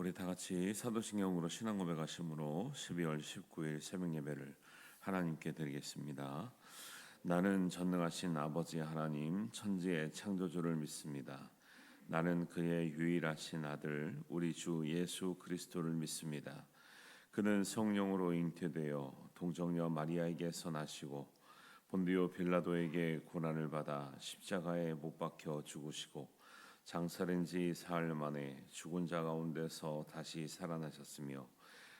우리 다 같이 사도신경으로 신앙 고백하심으로 12월 19일 새벽 예배를 하나님께 드리겠습니다. 나는 전능하신 아버지 하나님 천지의 창조주를 믿습니다. 나는 그의 유일하신 아들 우리 주 예수 그리스도를 믿습니다. 그는 성령으로 잉태되어 동정녀 마리아에게서 나시고 본디오 빌라도에게 고난을 받아 십자가에 못 박혀 죽으시고 장사된 지 사흘 만에 죽은 자 가운데서 다시 살아나셨으며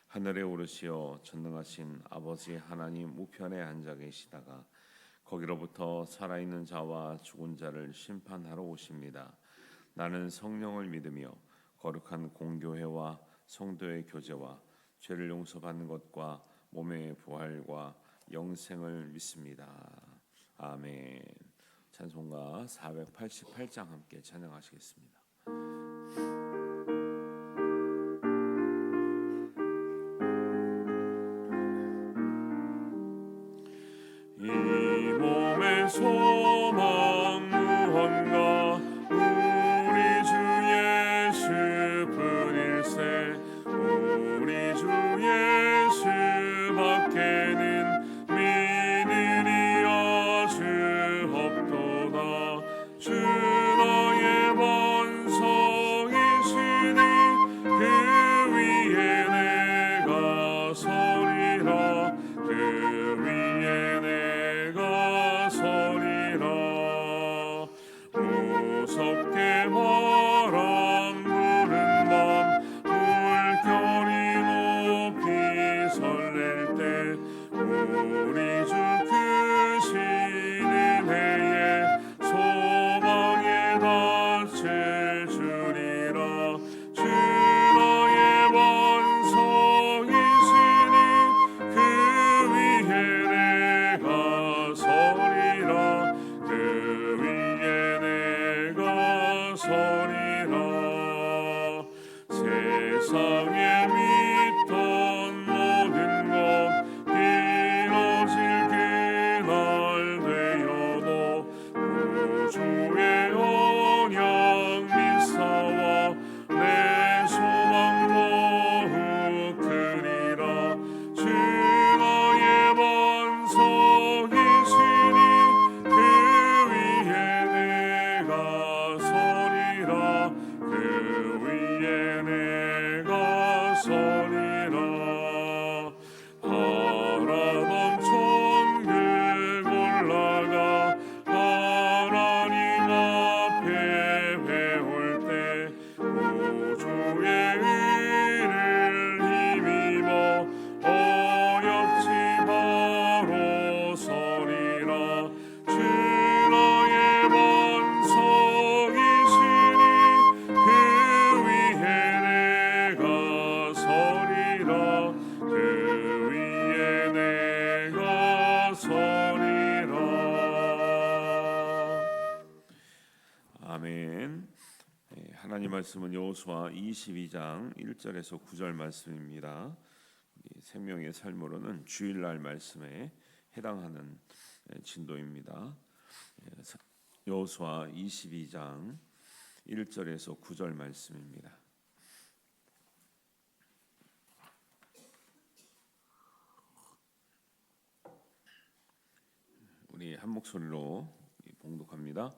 하늘에 오르시어 전능하신 아버지 하나님 우편에 앉아 계시다가 거기로부터 살아있는 자와 죽은 자를 심판하러 오십니다. 나는 성령을 믿으며 거룩한 공교회와 성도의 교제와 죄를 용서받는 것과 몸의 부활과 영생을 믿습니다. 아멘. 찬송가 488장 함께 찬양하시겠습니다. 이 몸의 소망 무언가 우리 주 예수뿐일세. 우리 주 예수밖에는 믿으리야 주 없도다. 주 너의 번성이시니 그 위에 내가 서리라. 그 위에 내가 서리라. 무섭게 바람 부는 밤 물결이 높이 설렐 때 우리 주 크신 은혜에 소망에 닿을 주리라. 주 너의 번성이시니 그 위에 내가 서리라. 그 위에 내가 서리라. 세상에 믿던 모든 것 이뤄질 그날 되어도 구주의 언약 믿사와 내 소망 더욱 크리라. 주 너의 번성이시니 그 위에 내가 서리라. 그 위에 내가 서리라. 바라던 천국 올라가 하나님 앞에 배울 때 구주의 의를 힘입어 어렵지 바로 서리라. 주 너의 번성이시니 그 위에 내가 서리라. 그 위에 내가 서리라. 아멘. 하나님 말씀은 여호수아 22장 1절에서 9절 말씀입니다. 생명의 삶으로는 주일날 말씀에 해당하는 진도입니다. 여호수아 22장 1절에서 9절 말씀입니다. 우리 한 목소리로 봉독합니다.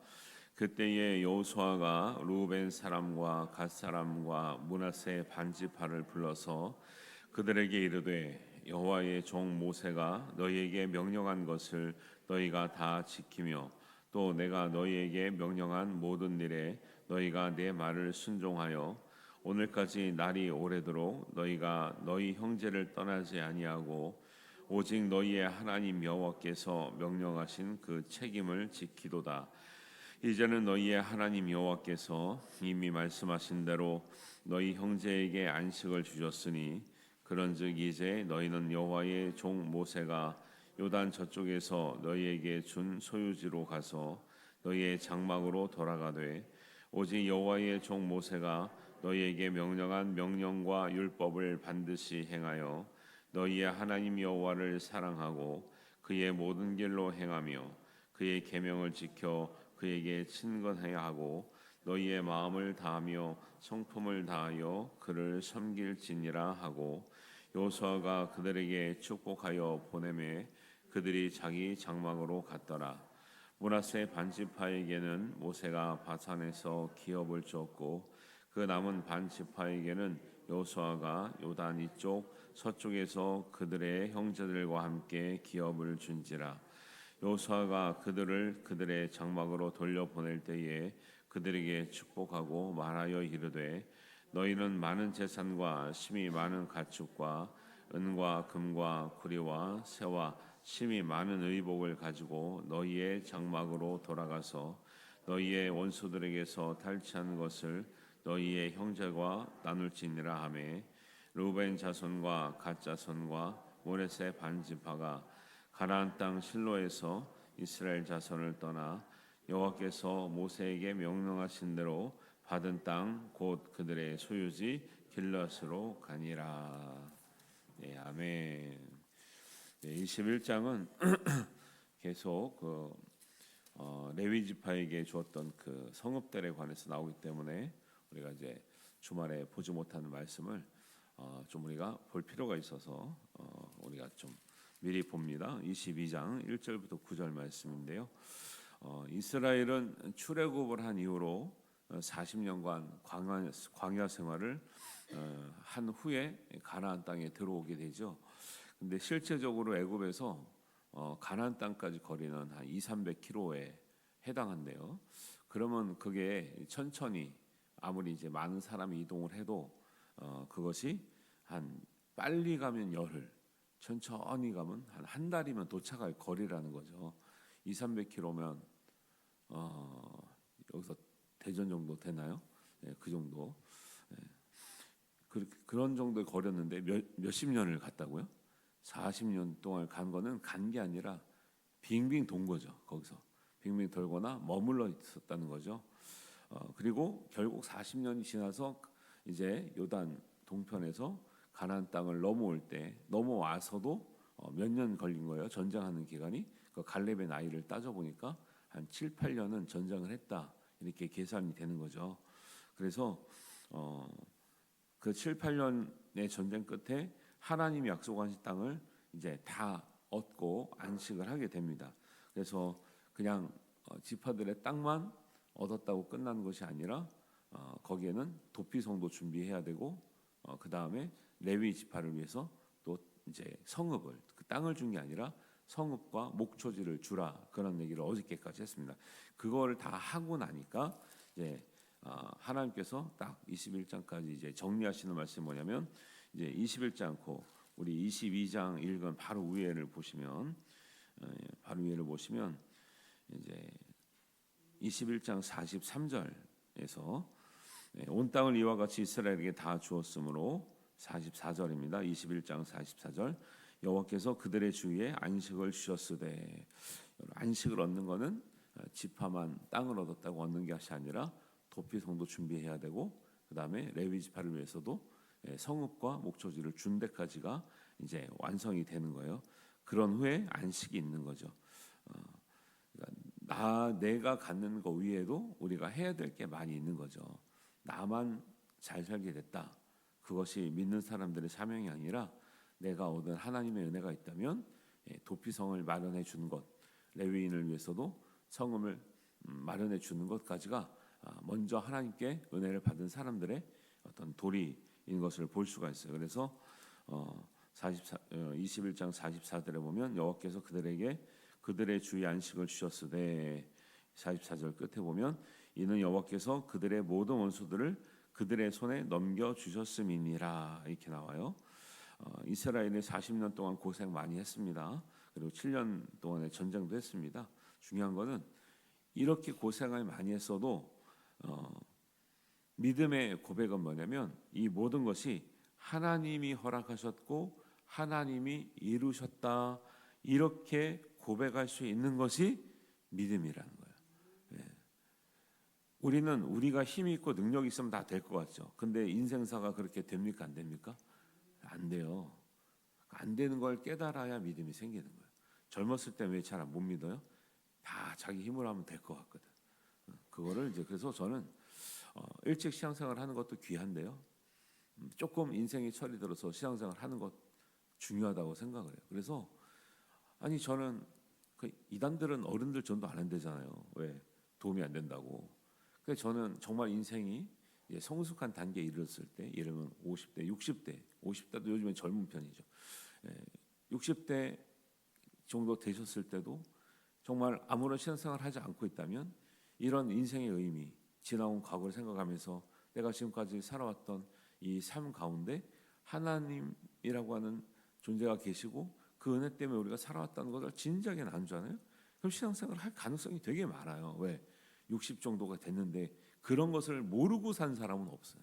그때에 여호수아가 루벤 사람과 갓 사람과 므낫세 반지파를 불러서 그들에게 이르되 여호와의 종 모세가 너희에게 명령한 것을 너희가 다 지키며 또 내가 너희에게 명령한 모든 일에 너희가 내 말을 순종하여 오늘까지 날이 오래도록 너희가 너희 형제를 떠나지 아니하고 오직 너희의 하나님 여호와께서 명령하신 그 책임을 지키도다. 이제는 너희의 하나님 여호와께서 이미 말씀하신 대로 너희 형제에게 안식을 주셨으니 그런즉 이제 너희는 여호와의 종 모세가 요단 저쪽에서 너희에게 준 소유지로 가서 너희의 장막으로 돌아가되 오직 여호와의 종 모세가 너희에게 명령한 명령과 율법을 반드시 행하여 너희의 하나님 여호와를 사랑하고 그의 모든 길로 행하며 그의 계명을 지켜 그에게 친근해야 하고 너희의 마음을 다하며 성품을 다하여 그를 섬길지니라 하고 여호수아가 그들에게 축복하여 보내매 그들이 자기 장막으로 갔더라. 므낫세 반지파에게는 모세가 바산에서 기업을 줬고 그 남은 반지파에게는 여호수아가 요단 이쪽 서쪽에서 그들의 형제들과 함께 기업을 준지라. 여호수아가 그들을 그들의 장막으로 돌려보낼 때에 그들에게 축복하고 말하여 이르되 너희는 많은 재산과 심히 많은 가축과 은과 금과 구리와 새와 심히 많은 의복을 가지고 너희의 장막으로 돌아가서 너희의 원수들에게서 탈취한 것을 너희의 형제와 나눌지니라 하매 루벤 자손과 갓 자손과 모레세 반지파가 가나안 땅 실로에서 이스라엘 자손을 떠나 여호와께서 모세에게 명령하신 대로 받은 땅 곧 그들의 소유지 길앗으로 가니라. 네, 아멘. 네, 21장은 계속 레위 지파에게 주었던 그 성읍들에 관해서 나오기 때문에 우리가 이제 주말에 보지 못하는 말씀을 좀 우리가 볼 필요가 있어서 우리가 좀 미리 봅니다. 22장 1절부터 9절 말씀인데요. 이스라엘은 출애굽을 한 이후로 40년간 광야 생활을 한 후에 가나안 땅에 들어오게 되죠. 근데 실제적으로 애굽에서 가나안 땅까지 거리는 한 200-300km에 해당한대요. 그러면 그게 천천히 아무리 이제 많은 사람이 이동을 해도 그것이 한 빨리 가면 열흘, 천천히 가면 한 달이면 도착할 거리라는 거죠. 200-300km면 여기서 대전 정도 되나요? 네, 그 정도. 네. 그런 정도의 거리였는데 몇십 년을 갔다고요? 40년 동안 간 거는 간 게 아니라 빙빙 돈 거죠. 거기서 빙빙 돌거나 머물러 있었다는 거죠. 그리고 결국 40년이 지나서 이제 요단 동편에서 가나안 땅을 넘어와서도 몇 년 걸린 거예요. 전쟁하는 기간이. 그 갈렙의 나이를 따져 보니까 한 7, 8년은 전쟁을 했다. 이렇게 계산이 되는 거죠. 그래서 그 7, 8년의 전쟁 끝에 하나님이 약속하신 땅을 이제 다 얻고 안식을 하게 됩니다. 그래서 그냥 지파들의 땅만 얻었다고 끝나는 것이 아니라 거기에는 도피성도 준비해야 되고 그 다음에 레위 지파를 위해서 또 이제 성읍을 그 땅을 준 게 아니라 성읍과 목초지를 주라 그런 얘기를 어저께까지 했습니다. 그걸 다 하고 나니까 이제 하나님께서 딱 21장까지 이제 정리하시는 말씀이 뭐냐면 이제 21장 않고 우리 22장 읽은 바로 위에를 보시면 이제 21장 43절에서 온 땅을 이와 같이 이스라엘에게 다 주었으므로 44절입니다. 21장 44절 여호와께서 그들의 주위에 안식을 주셨으되 안식을 얻는 것은 지파만 땅을 얻었다고 얻는 것이 아니라 도피성도 준비해야 되고 그 다음에 레위 지파를 위해서도 성읍과 목초지를 준 데까지가 이제 완성이 되는 거예요. 그런 후에 안식이 있는 거죠. 내가 갖는 거 위에도 우리가 해야 될 게 많이 있는 거죠. 나만 잘 살게 됐다. 그것이 믿는 사람들의 사명이 아니라 내가 얻은 하나님의 은혜가 있다면 도피성을 마련해 주는 것, 레위인을 위해서도 성읍을 마련해 주는 것까지가 먼저 하나님께 은혜를 받은 사람들의 어떤 도리인 것을 볼 수가 있어요. 그래서 21장 44절에 보면 여호와께서 그들에게 그들의 주의 안식을 주셨으되 44절 끝에 보면 이는 여호와께서 그들의 모든 원수들을 그들의 손에 넘겨 주셨음이니라 이렇게 나와요. 이스라엘이 40년 동안 고생 많이 했습니다. 그리고 7년 동안의 전쟁도 했습니다. 중요한 거는 이렇게 고생을 많이 했어도 믿음의 고백은 뭐냐면 이 모든 것이 하나님이 허락하셨고 하나님이 이루셨다 이렇게 고백할 수 있는 것이 믿음이라는 거예요. 우리는 우리가 힘이 있고 능력이 있으면 다 될 것 같죠. 근데 인생사가 그렇게 됩니까? 안 됩니까? 안 돼요. 안 되는 걸 깨달아야 믿음이 생기는 거예요. 젊었을 때 왜 잘 못 믿어요? 다 자기 힘으로 하면 될 것 같거든. 그거를 이제 그래서 저는 일찍 신앙생활 하는 것도 귀한데요. 조금 인생의 철이 들어서 신앙생활 하는 것 중요하다고 생각을 해요. 그래서 아니 저는 그 이단들은 어른들 전도 안 한대잖아요. 왜? 도움이 안 된다고. 그래서 저는 정말 인생이 성숙한 단계에 이르렀을 때, 예를 들면 50대, 60대, 50대도 요즘에 젊은 편이죠. 60대 정도 되셨을 때도 정말 아무런 신앙생활 하지 않고 있다면 이런 인생의 의미, 지나온 과거를 생각하면서 내가 지금까지 살아왔던 이 삶 가운데 하나님이라고 하는 존재가 계시고 그 은혜 때문에 우리가 살아왔다는 것을 진지하게 나누잖아요. 그럼 신앙생활을 할 가능성이 되게 많아요. 왜? 60 정도가 됐는데 그런 것을 모르고 산 사람은 없어요.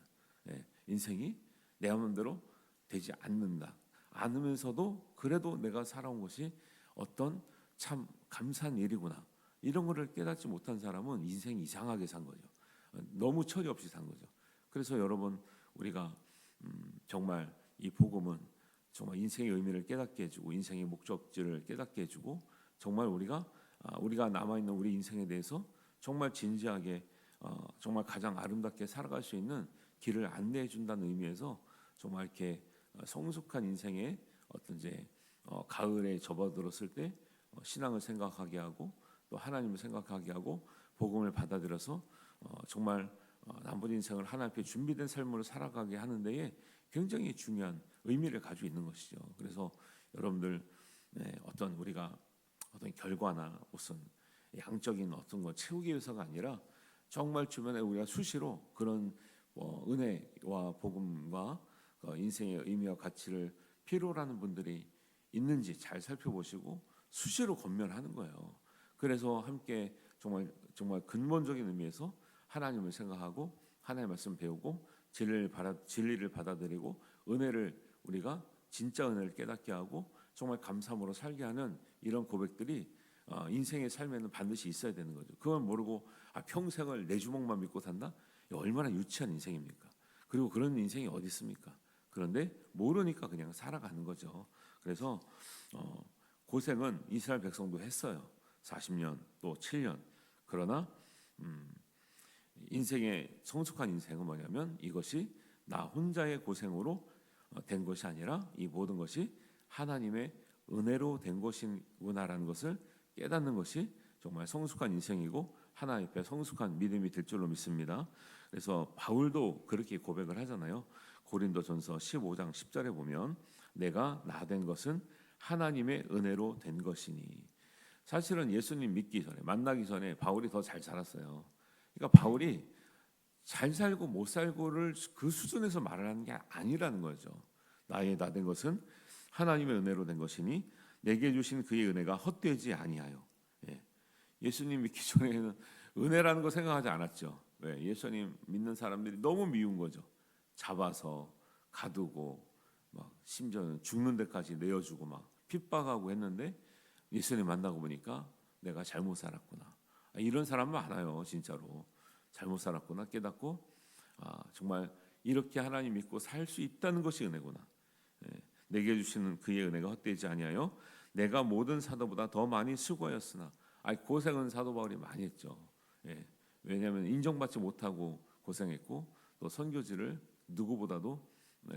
인생이 내 마음대로 되지 않는다. 않으면서도 그래도 내가 살아온 것이 어떤 참 감사한 일이구나. 이런 거를 깨닫지 못한 사람은 인생이 이상하게 산 거죠. 너무 철이 없이 산 거죠. 그래서 여러분 우리가 정말 이 복음은 정말 인생의 의미를 깨닫게 해주고 인생의 목적지를 깨닫게 해주고 정말 우리가 남아 있는 우리 인생에 대해서 정말 진지하게 정말 가장 아름답게 살아갈 수 있는 길을 안내해 준다는 의미에서 정말 이렇게 성숙한 인생의 어떤 이제 가을에 접어들었을 때 신앙을 생각하게 하고 또 하나님을 생각하게 하고 복음을 받아들여서 정말 남은 인생을 하나님 앞에 준비된 삶으로 살아가게 하는 데에 굉장히 중요한 의미를 가지고 있는 것이죠. 그래서 여러분들 어떤 우리가 어떤 결과나 무슨 양적인 어떤 걸 채우기 위해서가 아니라 정말 주변에 우리가 수시로 그런 은혜와 복음과 인생의 의미와 가치를 필요로 하는 분들이 있는지 잘 살펴보시고 수시로 권면하는 거예요. 그래서 함께 정말 근본적인 의미에서 하나님을 생각하고 하나님의 말씀 배우고 진리를 받아들이고 은혜를 우리가 진짜 은혜를 깨닫게 하고 정말 감사함으로 살게 하는 이런 고백들이 인생의 삶에는 반드시 있어야 되는 거죠. 그걸 모르고 평생을 내 주먹만 믿고 산다? 얼마나 유치한 인생입니까? 그리고 그런 인생이 어디 있습니까? 그런데 모르니까 그냥 살아가는 거죠. 그래서 고생은 이스라엘 백성도 했어요. 40년 또 7년. 그러나 인생의 성숙한 인생은 뭐냐면 이것이 나 혼자의 고생으로 된 것이 아니라 이 모든 것이 하나님의 은혜로 된 것이구나라는 것을 깨닫는 것이 정말 성숙한 인생이고 하나님 앞에 성숙한 믿음이 될 줄로 믿습니다. 그래서 바울도 그렇게 고백을 하잖아요. 고린도전서 15장 10절에 보면 내가 나 된 것은 하나님의 은혜로 된 것이니. 사실은 예수님 믿기 전에 만나기 전에 바울이 더 잘 살았어요. 그러니까 바울이 잘 살고 못 살고를 그 수준에서 말을 하는 게 아니라는 거죠. 나의 나 된 것은 하나님의 은혜로 된 것이니 내게 주신 그의 은혜가 헛되지 아니하여. 예수님 믿기 전에는 은혜라는 거 생각하지 않았죠. 왜? 예수님 믿는 사람들이 너무 미운 거죠. 잡아서 가두고 막 심지어는 죽는 데까지 내어주고 막 핍박하고 했는데 예수님 만나고 보니까 내가 잘못 살았구나. 이런 사람 많아요. 진짜로 잘못 살았구나 깨닫고 정말 이렇게 하나님 믿고 살 수 있다는 것이 은혜구나. 내게 주시는 그의 은혜가 헛되지 아니하여 내가 모든 사도보다 더 많이 수고하였으나 고생은 사도 바울이 많이 했죠. 왜냐하면 인정받지 못하고 고생했고 또 선교지를 누구보다도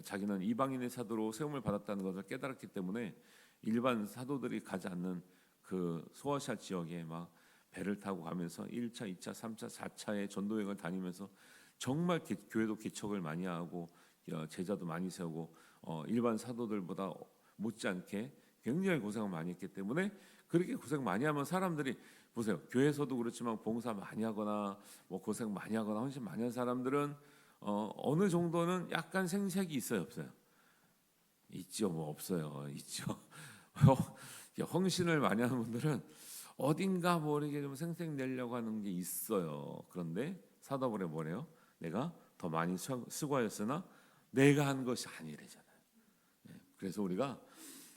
자기는 이방인의 사도로 세움을 받았다는 것을 깨달았기 때문에 일반 사도들이 가지 않는 그 소아시아 지역에 막 배를 타고 가면서 1차, 2차, 3차, 4차의 전도여행을 다니면서 정말 교회도 개척을 많이 하고 제자도 많이 세우고 일반 사도들보다 못지않게 굉장히 고생을 많이 했기 때문에 그렇게 고생 많이 하면 사람들이 보세요. 교회에서도 그렇지만 봉사 많이 하거나 뭐 고생 많이 하거나 헌신 많이 한 사람들은 어느 정도는 약간 생색이 있어요, 없어요? 있죠, 뭐 없어요, 있죠. 헌신을 많이 하는 분들은 어딘가 모르게 좀 생색 내려고 하는 게 있어요. 그런데 사도 바울이 뭐래요? 내가 더 많이 수고하였으나 내가 한 것이 아니래잖아요. 그래서 우리가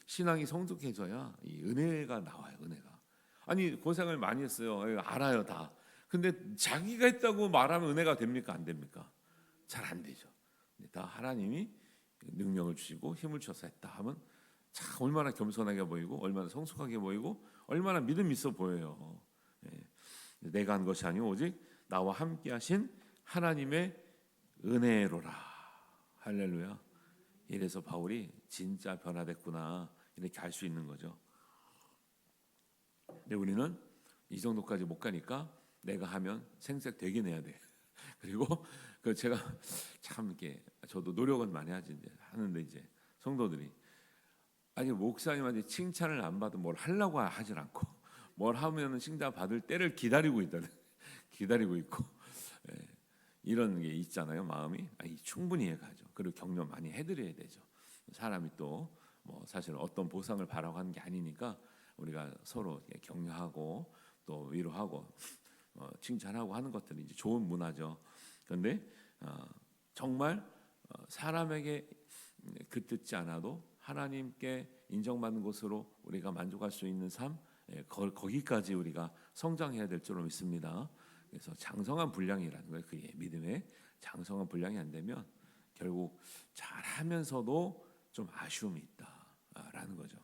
신앙이 성숙해져야 이 은혜가 나와요. 은혜가. 아니 고생을 많이 했어요. 알아요 다. 근데 자기가 했다고 말하면 은혜가 됩니까? 안 됩니까? 잘 안 되죠. 다 하나님이 능력을 주시고 힘을 주셔서 했다 하면 참 얼마나 겸손하게 보이고 얼마나 성숙하게 보이고 얼마나 믿음 있어 보여요. 내가 한 것이 아니고 오직 나와 함께 하신 하나님의 은혜로라. 할렐루야. 이래서 바울이 진짜 변화됐구나 이렇게 알 수 있는 거죠. 근데 우리는 이 정도까지 못 가니까 내가 하면 생색 되긴 해야 돼. 그리고 그 제가 참 이렇게 저도 노력은 많이 하지 이제 하는데 이제 성도들이 아니 목사님한테 칭찬을 안 받으면 뭘 하려고 하질 않고 뭘 하면은 칭찬 받을 때를 기다리고 있다. 기다리고 있고 예, 이런 게 있잖아요. 마음이 충분히 이해가죠. 그리고 격려 많이 해드려야 되죠. 사람이 또 뭐 사실 어떤 보상을 바라고 하는 게 아니니까 우리가 서로 격려하고 또 위로하고 칭찬하고 하는 것들이 이제 좋은 문화죠. 그런데 정말 사람에게 그 뜻지 않아도 하나님께 인정받는 것으로 우리가 만족할 수 있는 삶, 거기까지 우리가 성장해야 될 줄로 믿습니다. 그래서 장성한 분량이라는 거예요. 그게 믿음의 장성한 분량이 안 되면 결국 잘하면서도 좀 아쉬움이 있다라는 거죠.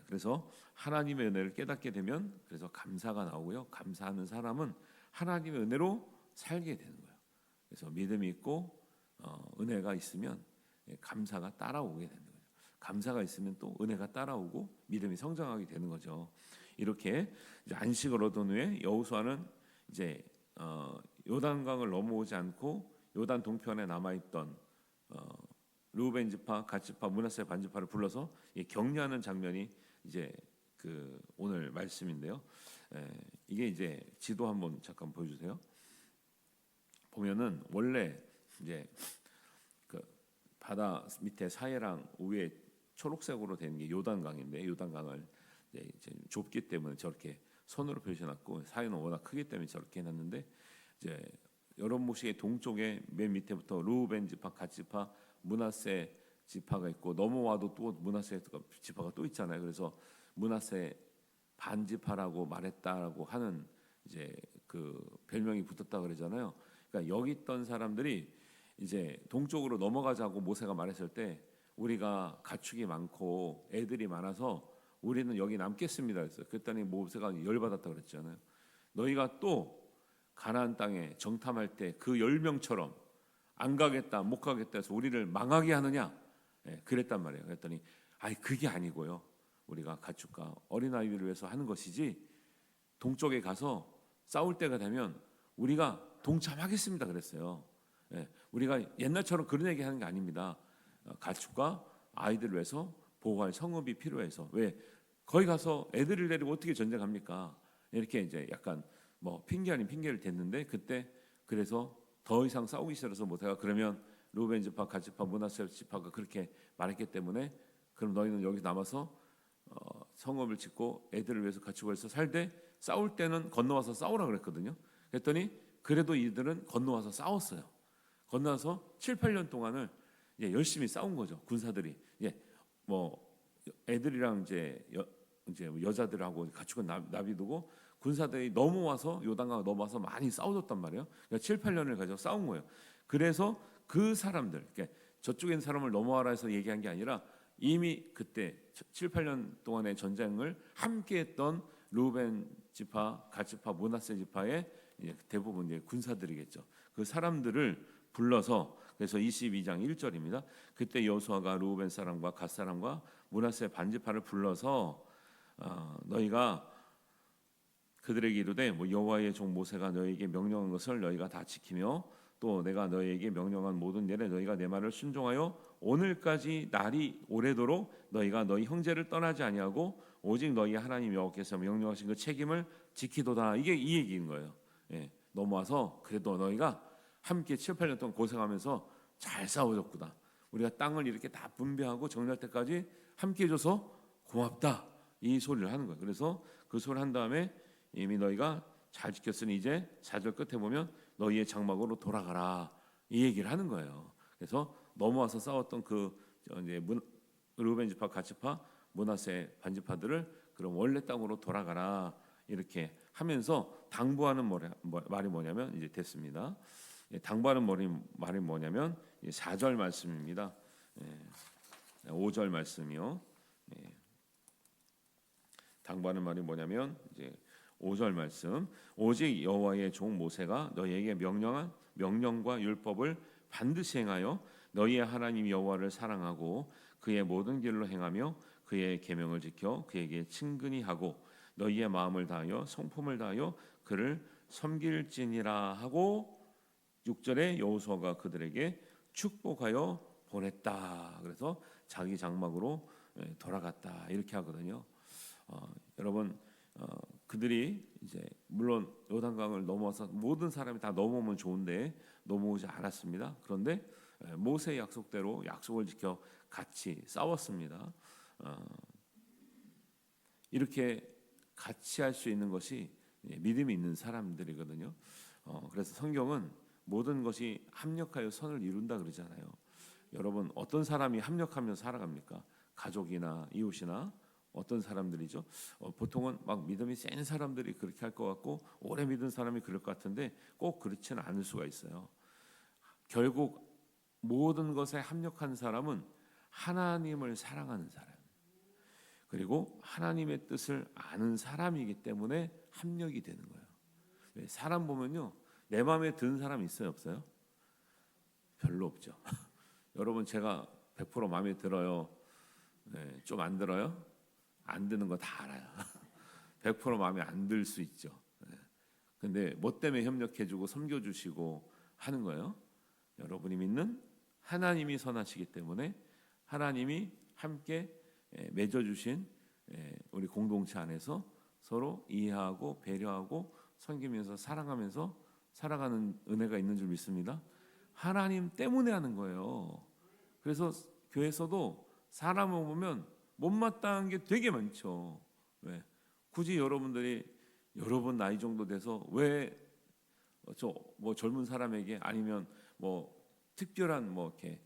그래서 하나님의 은혜를 깨닫게 되면 그래서 감사가 나오고요. 감사하는 사람은 하나님의 은혜로 살게 되는 거예요. 그래서 믿음이 있고 은혜가 있으면 감사가 따라오게 되는 거죠. 감사가 있으면 또 은혜가 따라오고 믿음이 성장하게 되는 거죠. 이렇게 이제 안식을 얻은 후에 여호수아는 이제 요단강을 넘어오지 않고 요단 동편에 남아 있던 르우벤 지파, 갓 지파, 므낫세 반 지파를 불러서 격려하는 장면이 이제 그 오늘 말씀인데요. 이게 이제 지도 한번 잠깐 보여주세요. 보면은 원래 이제 그 바다 밑에 사해랑 위에 초록색으로 된 게 요단강인데 요단강을 이제 좁기 때문에 저렇게 선으로 표시해놨고 사해는 워낙 크기 때문에 저렇게 해놨는데 이제 여론모시의 동쪽에 맨 밑에부터 르우벤 지파, 갓 지파, 므낫세 지파가 있고 넘어와도 또 므낫세 지파가 또 있잖아요. 그래서 므낫세 반 지파라고 말했다라고 하는 이제 그 별명이 붙었다 그러잖아요. 그러니까 여기 있던 사람들이 이제 동쪽으로 넘어가자고 모세가 말했을 때 우리가 가축이 많고 애들이 많아서 우리는 여기 남겠습니다 그랬어요. 그랬더니 모세가 열받았다 그랬잖아요. 너희가 또 가나안 땅에 정탐할 때 그 10명처럼 안 가겠다 못 가겠다 해서 우리를 망하게 하느냐 그랬단 말이에요. 그랬더니 그게 아니고요. 우리가 가축과 어린아이들을 위해서 하는 것이지 동쪽에 가서 싸울 때가 되면 우리가 동참하겠습니다 그랬어요. 우리가 옛날처럼 그런 얘기 하는 게 아닙니다. 가축과 아이들을 위해서 보호할 성읍이 필요해서 왜 거기 가서 애들을 데리고 어떻게 전쟁합니까? 이렇게 이제 약간 뭐 핑계 아닌 핑계를 댔는데 그때 그래서 더 이상 싸우기 싫어서 모세가 그러면 르우벤 지파, 갓 지파, 므낫세 지파가 그렇게 말했기 때문에 그럼 너희는 여기 남아서 성읍을 짓고 애들을 위해서 가축을 해서 살되 싸울 때는 건너와서 싸우라 그랬거든요. 그랬더니 그래도 이들은 건너와서 싸웠어요. 건너와서 7, 8년 동안을 열심히 싸운 거죠. 군사들이 뭐 애들이랑 이제 여자들하고 가축은 나비두고 군사들이 넘어와서 요단강 넘어와서 많이 싸워줬단 말이에요. 그러니까 7, 8년을 가지고 싸운 거예요. 그래서 그 사람들, 그러니까 저쪽에 있는 사람을 넘어와라 해서 얘기한 게 아니라 이미 그때 7, 8년 동안의 전쟁을 함께했던 르우벤 지파, 갓 지파, 므낫세 지파의 대부분 군사들이겠죠. 그 사람들을 불러서 그래서 22장 1절입니다. 그때 여호수아가 르우벤 사람과 갓 사람과 므낫세 반 지파를 불러서 너희가 그들에게 이르되 여호와의 종 모세가 너희에게 명령한 것을 너희가 다 지키며 또 내가 너희에게 명령한 모든 일에 너희가 내 말을 순종하여 오늘까지 날이 오래도록 너희가 너희 형제를 떠나지 아니하고 오직 너희 하나님 여호와께서 명령하신 그 책임을 지키도다. 이게 이 얘기인 거예요. 넘어와서 그래도 너희가 함께 7, 8년 동안 고생하면서 잘 싸워줬구나. 우리가 땅을 이렇게 다 분배하고 정리할 때까지 함께 해줘서 고맙다. 이 소리를 하는 거예요. 그래서 그 소리를 한 다음에 이미 너희가 잘 지켰으니 이제 4절 끝에 보면 너희의 장막으로 돌아가라. 이 얘기를 하는 거예요. 그래서 넘어와서 싸웠던 그 이제 르우벤 지파, 갓 지파, 므낫세 반 지파들을 그럼 원래 땅으로 돌아가라. 이렇게 하면서 당부하는 말이 뭐냐면 이제 됐습니다. 당부하는 말이 뭐냐면 4절 말씀입니다. 5절 말씀이요. 당부하는 말이 뭐냐면 이제 5절 말씀. 오직 여호와의 종 모세가 너희에게 명령한 명령과 율법을 반드시 행하여 너희의 하나님 여호와를 사랑하고 그의 모든 길로 행하며 그의 계명을 지켜 그에게 친근히 하고 너희의 마음을 다하여 성품을 다하여 그를 섬길지니라 하고 6절에 여호수아가 그들에게 축복하여 보냈다. 그래서 자기 장막으로 돌아갔다 이렇게 하거든요. 여러분 그들이 이제 물론 요단강을 넘어서 모든 사람이 다 넘어오면 좋은데 넘어오지 않았습니다. 그런데 모세의 약속대로 약속을 지켜 같이 싸웠습니다. 이렇게 같이 할 수 있는 것이 믿음이 있는 사람들이거든요. 그래서 성경은 모든 것이 합력하여 선을 이룬다 그러잖아요. 여러분 어떤 사람이 합력하며 살아갑니까? 가족이나 이웃이나 어떤 사람들이죠? 보통은 막 믿음이 센 사람들이 그렇게 할 것 같고 오래 믿은 사람이 그럴 것 같은데 꼭 그렇지는 않을 수가 있어요. 결국 모든 것에 합력한 사람은 하나님을 사랑하는 사람 그리고 하나님의 뜻을 아는 사람이기 때문에 합력이 되는 거예요. 사람 보면요 내 마음에 드는 사람 있어요 없어요? 별로 없죠. 여러분 제가 100% 마음에 들어요. 좀 안 들어요? 안 드는 거 다 알아요. 100% 마음에 안 들 수 있죠. 근데 뭐 때문에 협력해주고 섬겨주시고 하는 거예요? 여러분이 믿는 하나님이 선하시기 때문에 하나님이 함께 맺어주신 우리 공동체 안에서 서로 이해하고 배려하고 섬기면서 사랑하면서 살아가는 은혜가 있는 줄 믿습니다. 하나님 때문에 하는 거예요. 그래서 교회에서도 사람을 보면 못마땅한 게 되게 많죠. 왜? 굳이 여러분들이 여러분 나이 정도 돼서 왜 저 뭐 젊은 사람에게 아니면 뭐 특별한 뭐 이렇게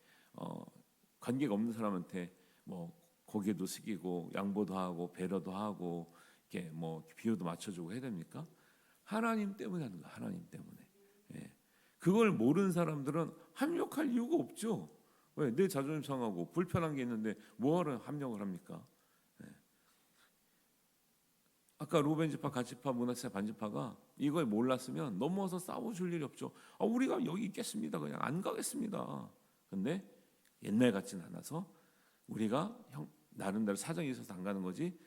관계가 없는 사람한테 뭐 고개도 숙이고 양보도 하고 배려도 하고 이렇게 뭐 비유도 맞춰주고 해야 됩니까? 하나님 때문에 하는 거야. 하나님 때문에. 그걸 모르는 사람들은 합력할 이유가 없죠. 왜? 내 자존심 상하고 불편한 게 있는데 뭐하러 합력을 합니까? 아까 루벤 지파, 갓 지파, 므낫세 반지파가 이걸 몰랐으면 넘어서 싸워줄 일이 없죠. 우리가 여기 있겠습니다. 그냥 안 가겠습니다. 근데 옛날 같지는 않아서 우리가 나름대로 사정이 있어서 안 가는 거지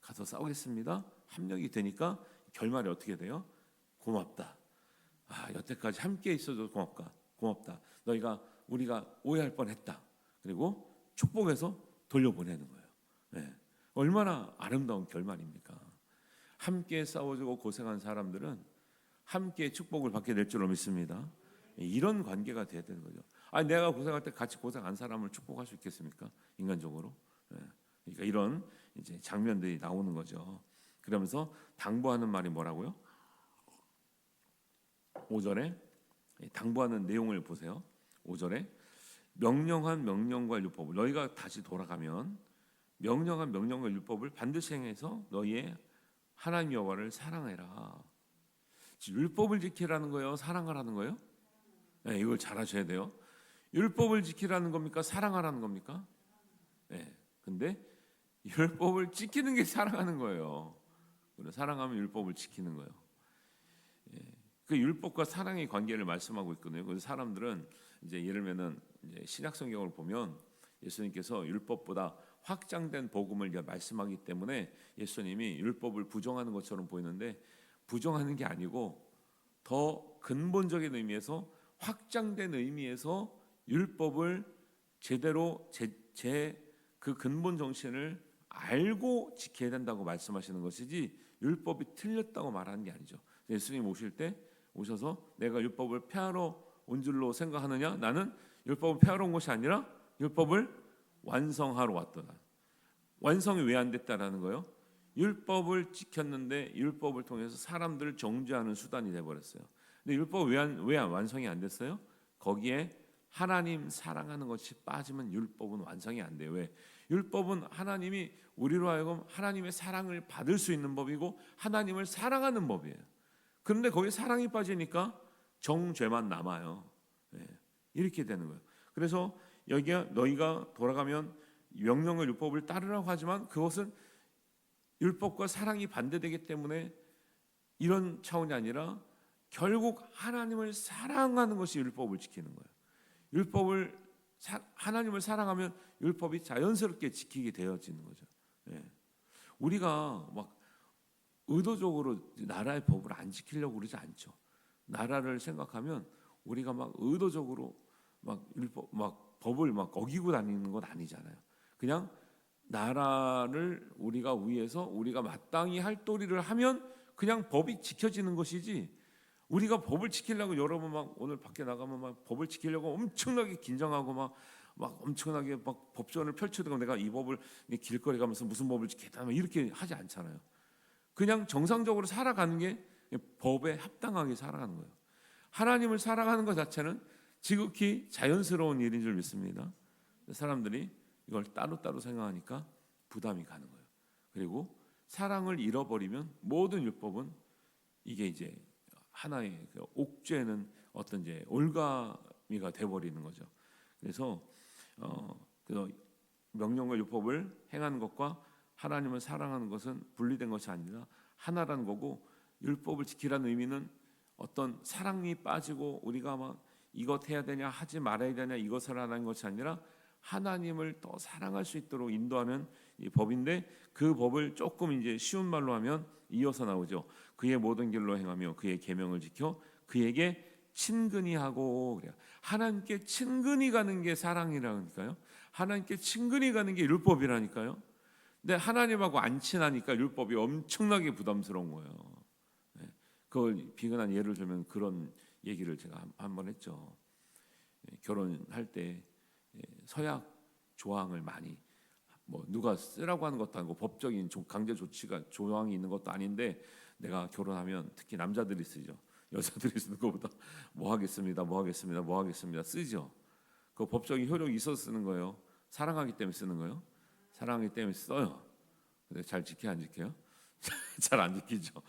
가서 싸우겠습니다. 합력이 되니까 결말이 어떻게 돼요? 고맙다. 여태까지 함께 있어줘서 고맙다. 우리가 오해할 뻔했다. 그리고 축복해서 돌려보내는 거예요. 얼마나 아름다운 결말입니까? 함께 싸워주고 고생한 사람들은 함께 축복을 받게 될 줄로 믿습니다. 이런 관계가 돼야 되는 거죠. 내가 고생할 때 같이 고생한 사람을 축복할 수 있겠습니까? 인간적으로. 그러니까 이런 이제 장면들이 나오는 거죠. 그러면서 당부하는 말이 뭐라고요? 5절에 당부하는 내용을 보세요. 5절에 명령한 명령과 율법을 너희가 다시 돌아가면 명령한 명령과 율법을 반드시 행해서 너희의 하나님 여호와를 사랑해라. 율법을 지키라는 거예요? 사랑하라는 거예요? 이걸 잘 하셔야 돼요. 율법을 지키라는 겁니까? 사랑하라는 겁니까? 근데 율법을 지키는 게 사랑하는 거예요. 사랑하면 율법을 지키는 거예요. 그 율법과 사랑의 관계를 말씀하고 있거든요. 그래서 사람들은 이제 예를 들면은 이제 신약 성경을 보면 예수님께서 율법보다 확장된 복음을 말씀하기 때문에 예수님이 율법을 부정하는 것처럼 보이는데 부정하는 게 아니고 더 근본적인 의미에서 확장된 의미에서 율법을 제대로 그 근본 정신을 알고 지켜야 된다고 말씀하시는 것이지 율법이 틀렸다고 말하는 게 아니죠. 예수님 오셔서 내가 율법을 폐하러 온 줄로 생각하느냐? 나는 율법을 폐하러 온 것이 아니라 율법을 완성하러 왔더라. 완성이 왜 안 됐다라는 거예요? 율법을 지켰는데 율법을 통해서 사람들을 정죄하는 수단이 돼버렸어요. 근데 율법 왜 완성이 안 됐어요? 거기에 하나님 사랑하는 것이 빠지면 율법은 완성이 안 돼요. 왜? 율법은 하나님이 우리로 하여금 하나님의 사랑을 받을 수 있는 법이고 하나님을 사랑하는 법이에요. 그런데 거기에 사랑이 빠지니까 정죄만 남아요. 이렇게 되는 거예요. 그래서 여기가 너희가 돌아가면 명령과 율법을 따르라고 하지만 그것은 율법과 사랑이 반대되기 때문에 이런 차원이 아니라 결국 하나님을 사랑하는 것이 율법을 지키는 거예요. 하나님을 사랑하면 율법이 자연스럽게 지키게 되어지는 거죠. 예. 우리가 막 의도적으로 나라의 법을 안 지키려고 그러지 않죠. 나라를 생각하면 우리가 막 의도적으로 막 율법, 막 법을 막 어기고 다니는 건 아니잖아요. 그냥 나라를 우리가 위해서 우리가 마땅히 할 도리를 하면 그냥 법이 지켜지는 것이지, 우리가 법을 지키려고 여러분 막 오늘 밖에 나가면 막 법을 지키려고 엄청나게 긴장하고 막 엄청나게 막 법전을 펼쳐두고 내가 이 법을 길거리 가면서 무슨 법을 지키다 이렇게 하지 않잖아요. 그냥 정상적으로 살아가는 게 법에 합당하게 살아가는 거예요. 하나님을 사랑하는 것 자체는 지극히 자연스러운 일인 줄 믿습니다. 사람들이 이걸 따로따로 생각하니까 부담이 가는 거예요. 그리고 사랑을 잃어버리면 모든 율법은 이게 이제 하나의 옥죄는 어떤 이제 올가미가 돼버리는 거죠. 그래서 명령과 율법을 행하는 것과 하나님을 사랑하는 것은 분리된 것이 아니라 하나라는 거고, 율법을 지키라는 의미는 어떤 사랑이 빠지고 우리가 막 이것 해야 되냐 하지 말아야 되냐 이것을 하라는 것이 아니라 하나님을 더 사랑할 수 있도록 인도하는 이 법인데, 그 법을 조금 이제 쉬운 말로 하면 이어서 나오죠. 그의 모든 길로 행하며 그의 계명을 지켜 그에게 친근히 하고. 그래요. 하나님께 친근히 가는 게 사랑이라니까요. 하나님께 친근히 가는 게 율법이라니까요. 근데 하나님하고 안 친하니까 율법이 엄청나게 부담스러운 거예요. 그걸 비근한 예를 들면 그런 얘기를 제가 한번 했죠. 결혼할 때 서약 조항을 많이 뭐 누가 쓰라고 하는 것도 아니고 법적인 강제 조치가 조항이 있는 것도 아닌데, 내가 결혼하면 특히 남자들이 쓰죠. 여자들이 쓰는 것보다 뭐 하겠습니다, 뭐 하겠습니다, 뭐 하겠습니다 쓰죠. 그 법적인 효력이 있어서 쓰는 거예요? 사랑하기 때문에 쓰는 거예요? 사랑하기 때문에 써요. 근데 잘 지켜요, 안 지켜요? 잘 안 지키죠.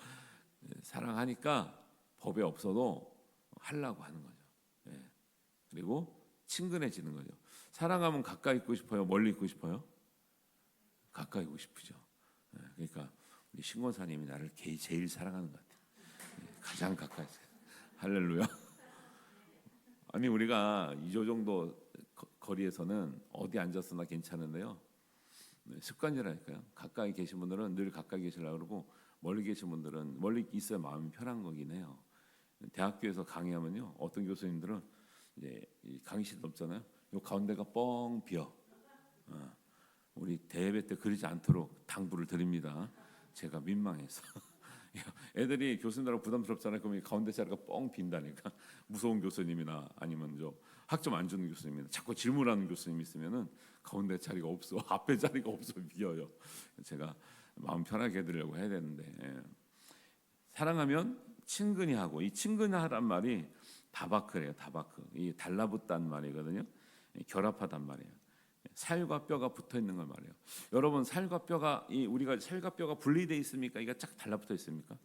사랑하니까 법에 없어도 하려고 하는 거죠. 그리고 친근해지는 거죠. 사랑하면 가까이 있고 싶어요, 멀리 있고 싶어요? 가까이 있고 싶으죠. 그러니까 우리 신권사님이 나를 제일 사랑하는 것 같아요. 가장 가까이 있어요. 할렐루야. 아니 우리가 이 정도 거리에서는 어디 앉았으나 괜찮은데요. 습관이라니까요. 가까이 계신 분들은 늘 가까이 계시려고 그러고, 멀리 계신 분들은 멀리 있어야 마음이 편한 거긴 해요. 대학교에서 강의하면요, 어떤 교수님들은 이제 강의실 없잖아요. 요 가운데가 뻥 비어. 우리 대예배 때 그러지 않도록 당부를 드립니다. 제가 민망해서. 애들이 교수님들하고 부담스럽잖아요. 그러면 가운데 자리가 뻥 빈다니까. 무서운 교수님이나 아니면 저 학점 안 주는 교수님이나 자꾸 질문하는 교수님 있으면은 가운데 자리가 없어, 앞에 자리가 없어, 비어요. 제가 마음 편하게 해드리려고 해야 되는데, 사랑하면 친근히 하고, 이 친근하란 말이 다바크래요. 다바크. 이 달라붙단 말이거든요. 결합하단 말이에요. 살과 뼈가 붙어 있는 걸 말해요. 여러분, 살과 뼈가 우리가 살과 뼈가 분리돼 있습니까? 이게 쫙 달라붙어 있습니까?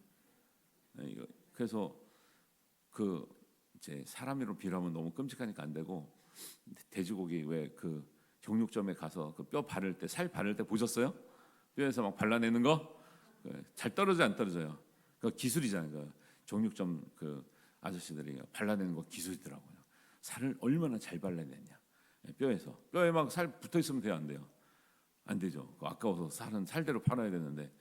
그래서 그 이제 사람으로 비유하면 너무 끔찍하니까 안 되고, 돼지고기 왜 그 정육점에 가서 그 뼈 바를 때, 살 바를 때 보셨어요? 뼈에서 막 발라내는 거 잘 떨어져 안 떨어져요? 그 기술이잖아요. 그 정육점 그 아저씨들이 발라내는 거 기술이더라고요. 살을 얼마나 잘 발라내냐. 뼈에서 뼈에 막 살 붙어 있으면 돼요, 안 돼요? 안 되죠. 아까워서 살은 살대로 팔아야 되는데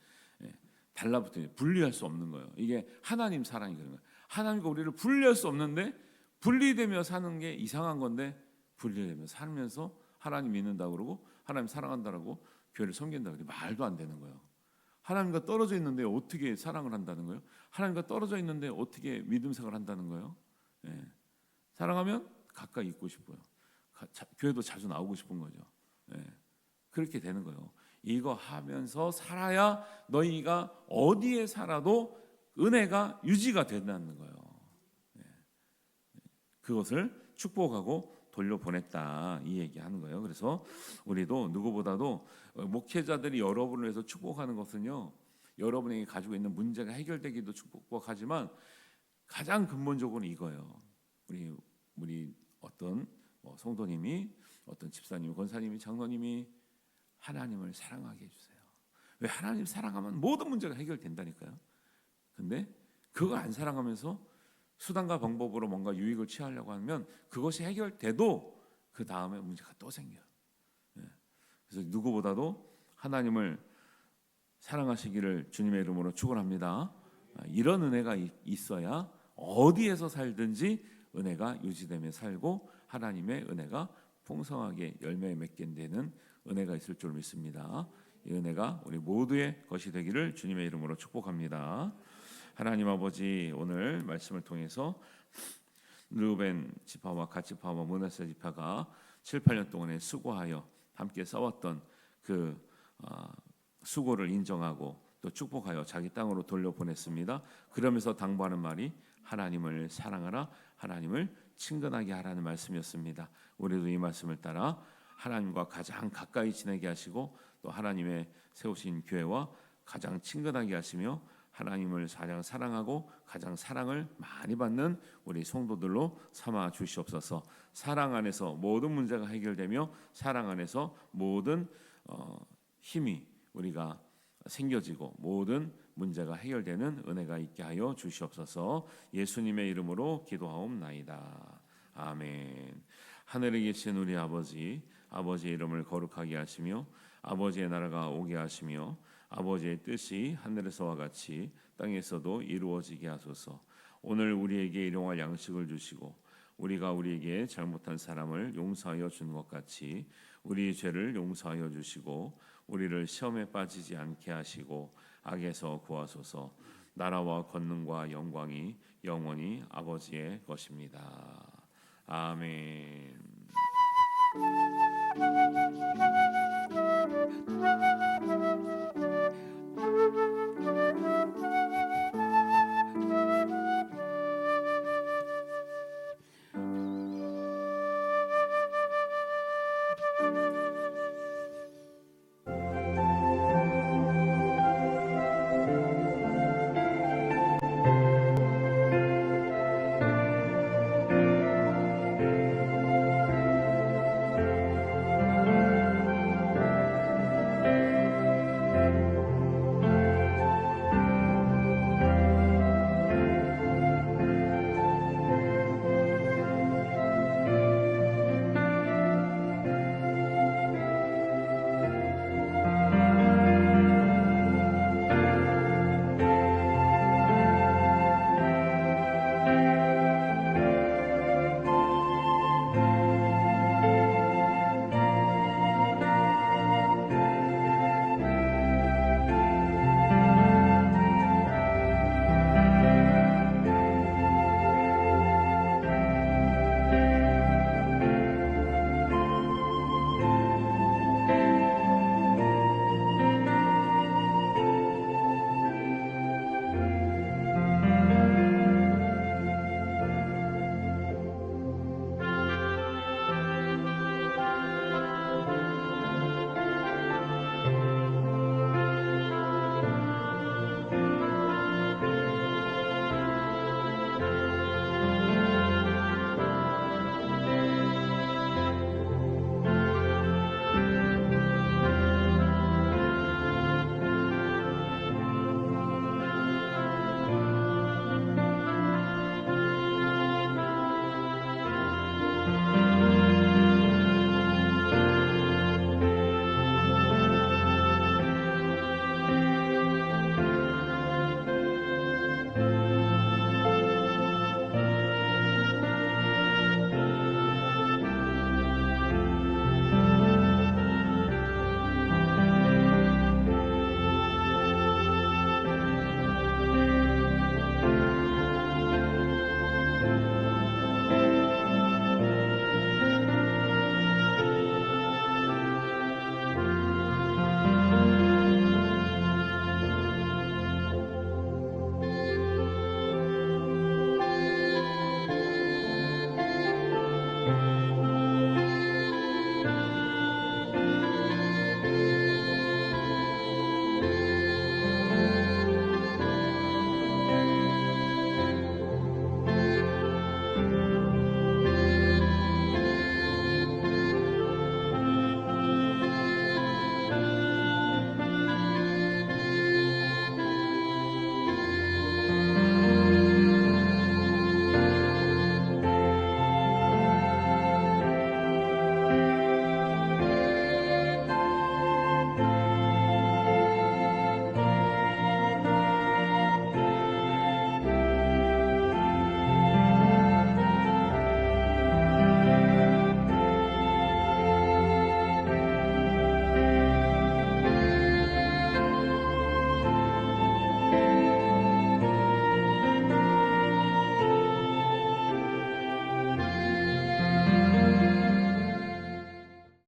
달라붙어 분리할 수 없는 거예요. 이게 하나님 사랑이 그런 거예요. 하나님과 우리를 분리할 수 없는데, 분리되며 사는 게 이상한 건데, 분리되며 살면서 하나님 믿는다 그러고 하나님 사랑한다라고 교회를 섬긴다 그러고 말도 안 되는 거예요. 하나님과 떨어져 있는데 어떻게 사랑을 한다는 거예요? 하나님과 떨어져 있는데 어떻게 믿음 생활을 한다는 거예요? 사랑하면 가까이 있고 싶어요. 교회도 자주 나오고 싶은 거죠. 그렇게 되는 거예요. 이거 하면서 살아야 너희가 어디에 살아도 은혜가 유지가 된다는 거예요. 그것을 축복하고 돌려보냈다, 이 얘기하는 거예요. 그래서 우리도 누구보다도 목회자들이 여러분을 위해서 축복하는 것은요, 여러분이 가지고 있는 문제가 해결되기도 축복하지만 가장 근본적으로 이거예요. 우리 어떤 성도님이, 어떤 집사님이, 권사님이, 장로님이 하나님을 사랑하게 해주세요. 왜? 하나님 사랑하면 모든 문제가 해결된다니까요. 근데 그걸 안 사랑하면서 수단과 방법으로 뭔가 유익을 취하려고 하면 그것이 해결돼도 그 다음에 문제가 또 생겨요. 그래서 누구보다도 하나님을 사랑하시기를 주님의 이름으로 축원합니다. 이런 은혜가 있어야 어디에서 살든지 은혜가 유지되며 살고 하나님의 은혜가 풍성하게 열매 맺게 되는 은혜가 있을 줄 믿습니다. 이 은혜가 우리 모두의 것이 되기를 주님의 이름으로 축복합니다. 하나님 아버지, 오늘 말씀을 통해서 르우벤 지파와 갓 지파와 므낫세 지파가 7, 8년 동안에 수고하여 함께 싸웠던 그 수고를 인정하고 또 축복하여 자기 땅으로 돌려보냈습니다. 그러면서 당부하는 말이 하나님을 사랑하라, 하나님을 친근하게 하라는 말씀이었습니다. 우리도 이 말씀을 따라 하나님과 가장 가까이 지내게 하시고 또 하나님의 세우신 교회와 가장 친근하게 하시며 하나님을 가장 사랑하고 가장 사랑을 많이 받는 우리 성도들로 삼아 주시옵소서. 사랑 안에서 모든 문제가 해결되며 사랑 안에서 모든 힘이 우리가 생겨지고 모든 문제가 해결되는 은혜가 있게 하여 주시옵소서. 예수님의 이름으로 기도하옵나이다. 아멘. 하늘에 계신 우리 아버지, 아버지의 이름을 거룩하게 하시며 아버지의 나라가 오게 하시며 아버지의 뜻이 하늘에서와 같이 땅에서도 이루어지게 하소서. 오늘 우리에게 일용할 양식을 주시고 우리가 우리에게 잘못한 사람을 용서하여 준 것 같이 우리 죄를 용서하여 주시고 우리를 시험에 빠지지 않게 하시고 악에서 구하소서. 나라와 권능과 영광이 영원히 아버지의 것입니다. 아멘.